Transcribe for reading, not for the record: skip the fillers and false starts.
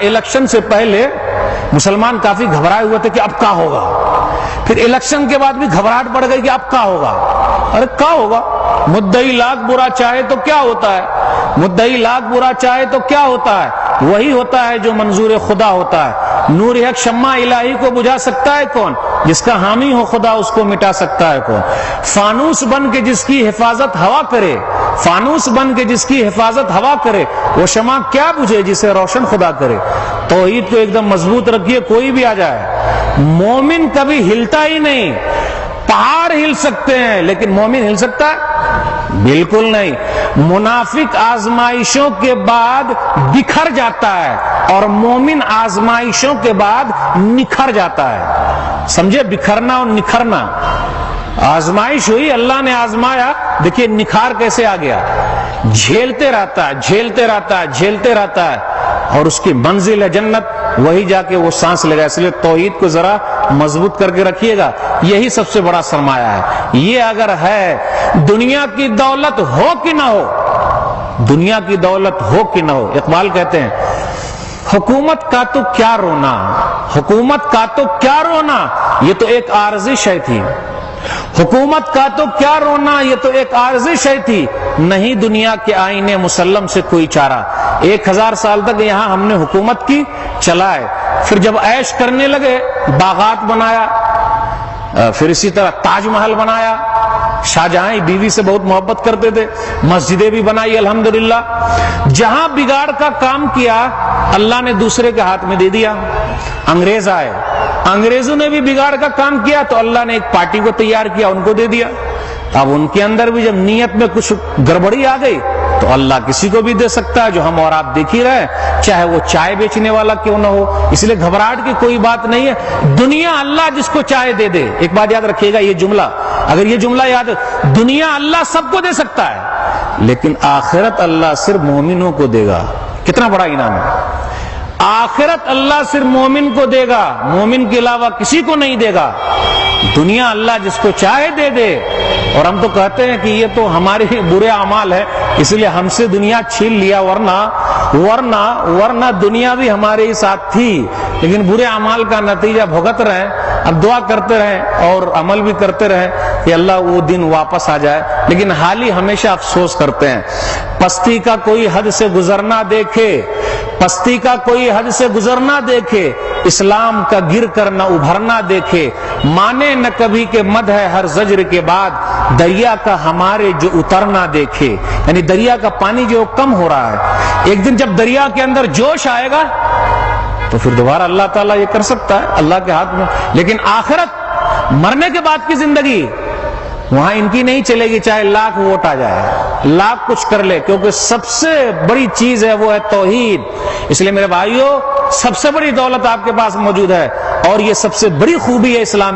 Election سے پہلے مسلمان کافی گھبرائے ہوئے تھے کہ اب کیا ہوگا. پھر الیکشن کے بعد بھی گھبراہٹ بڑھ گئی کہ اب کیا ہوگا. ارے کیا ہوگا؟ مدعی لاکھ برا چاہے تو کیا ہوتا ہے؟ مدعی لاکھ برا چاہے تو کیا ہوتا ہے؟ وہی ہوتا ہے جو منظور خدا ہوتا ہے. نور حق شمع الہی کو بجھا سکتا ہے کون؟ جس کا حامی ہو خدا اس کو مٹا سکتا ہے کون؟ فانوس بن کے جس کی حفاظت ہوا کرے، فانوس بن کے جس کی حفاظت ہوا کرے، وہ شمع کیا بجھے جسے روشن خدا کرے. توحید کو ایک دم مضبوط رکھیے، کوئی بھی آ جائے. مومن کبھی ہلتا ہی نہیں. پہاڑ ہل سکتے ہیں لیکن مومن ہل سکتا ہے؟ بالکل نہیں. منافق آزمائشوں کے بعد بکھر جاتا ہے اور مومن آزمائشوں کے بعد نکھر جاتا ہے. سمجھے؟ بکھرنا اور نکھرنا. آزمائش ہوئی، اللہ نے آزمایا، دیکھیے نکھار کیسے آ گیا. جھیلتے رہتا ہے، جھیلتے رہتا ہے، جھیلتے رہتا ہے، اور اس کی منزل ہے جنت. وہی جا کے وہ سانس لے گا. اس لیے توحید کو ذرا مضبوط کر کے رکھیے گا. یہی سب سے بڑا سرمایہ ہے. یہ اگر ہے، دنیا کی دولت ہو کہ نہ ہو، دنیا کی دولت ہو کہ نہ ہو. اقبال کہتے ہیں حکومت کا تو کیا رونا، حکومت کا تو کیا رونا، یہ تو ایک عارضی شے تھی. حکومت کا تو کیا رونا، یہ تو ایک عارضی شے تھی. نہیں دنیا کے آئینے مسلم سے کوئی چارہ. 1000 سال تک یہاں ہم نے حکومت کی، چلائے. پھر جب عیش کرنے لگے، باغات بنایا، پھر اسی طرح تاج محل بنایا. شاہجہاں بیوی سے بہت محبت کرتے تھے، مسجدیں بھی بنائی الحمدللہ. جہاں بگاڑ کا کام کیا اللہ نے دوسرے کے ہاتھ میں دے دیا. انگریز آئے، انگریزوں نے بھی بگاڑ کا کام کیا تو اللہ نے ایک پارٹی کو تیار کیا، ان کو دے دیا. اب ان کے اندر بھی جب نیت میں کچھ گڑبڑی آ گئی تو اللہ کسی کو بھی دے سکتا ہے، جو ہم اور آپ دیکھ ہی رہے، چاہے وہ چائے بیچنے والا کیوں نہ ہو. اس لیے گھبراہٹ کی کوئی بات نہیں ہے. دنیا اللہ جس کو چاہے دے دے. ایک بات یاد رکھیے گا، یہ جملہ اگر یہ جملہ یاد ہے، دنیا اللہ سب کو دے سکتا ہے لیکن آخرت اللہ صرف مومنوں کو دے گا. کتنا بڑا انعام ہے. آخرت اللہ صرف مومن کو دے گا، مومن کے علاوہ کسی کو نہیں دے گا. دنیا اللہ جس کو چاہے دے دے. اور ہم تو کہتے ہیں کہ یہ تو ہمارے برے اعمال ہے اس لیے ہم سے دنیا چھین لیا، ورنہ دنیا بھی ہمارے ہی ساتھ تھی. لیکن برے اعمال کا نتیجہ بھگت رہے. اب دعا کرتے رہیں اور عمل بھی کرتے رہیں کہ اللہ وہ دن واپس آ جائے. لیکن حال ہی ہمیشہ افسوس کرتے ہیں. پستی کا کوئی حد سے گزرنا دیکھے، پستی کا کوئی حد سے گزرنا دیکھے، اسلام کا گر کر نہ ابھرنا دیکھے. مانے نہ کبھی کہ مد ہے ہر زجر کے بعد، دریا کا ہمارے جو اترنا دیکھے. یعنی دریا کا پانی جو کم ہو رہا ہے، ایک دن جب دریا کے اندر جوش آئے گا تو پھر دوبارہ اللہ تعالیٰ یہ کر سکتا ہے، اللہ کے ہاتھ میں. لیکن آخرت، مرنے کے بعد کی زندگی، وہاں ان کی نہیں چلے گی چاہے لاکھ ووٹ آ جائے، لاکھ کچھ کر لے، کیونکہ سب سے بڑی چیز ہے وہ ہے توحید. اس لیے میرے بھائیوں، سب سے بڑی دولت آپ کے پاس موجود ہے اور یہ سب سے بڑی خوبی ہے اسلام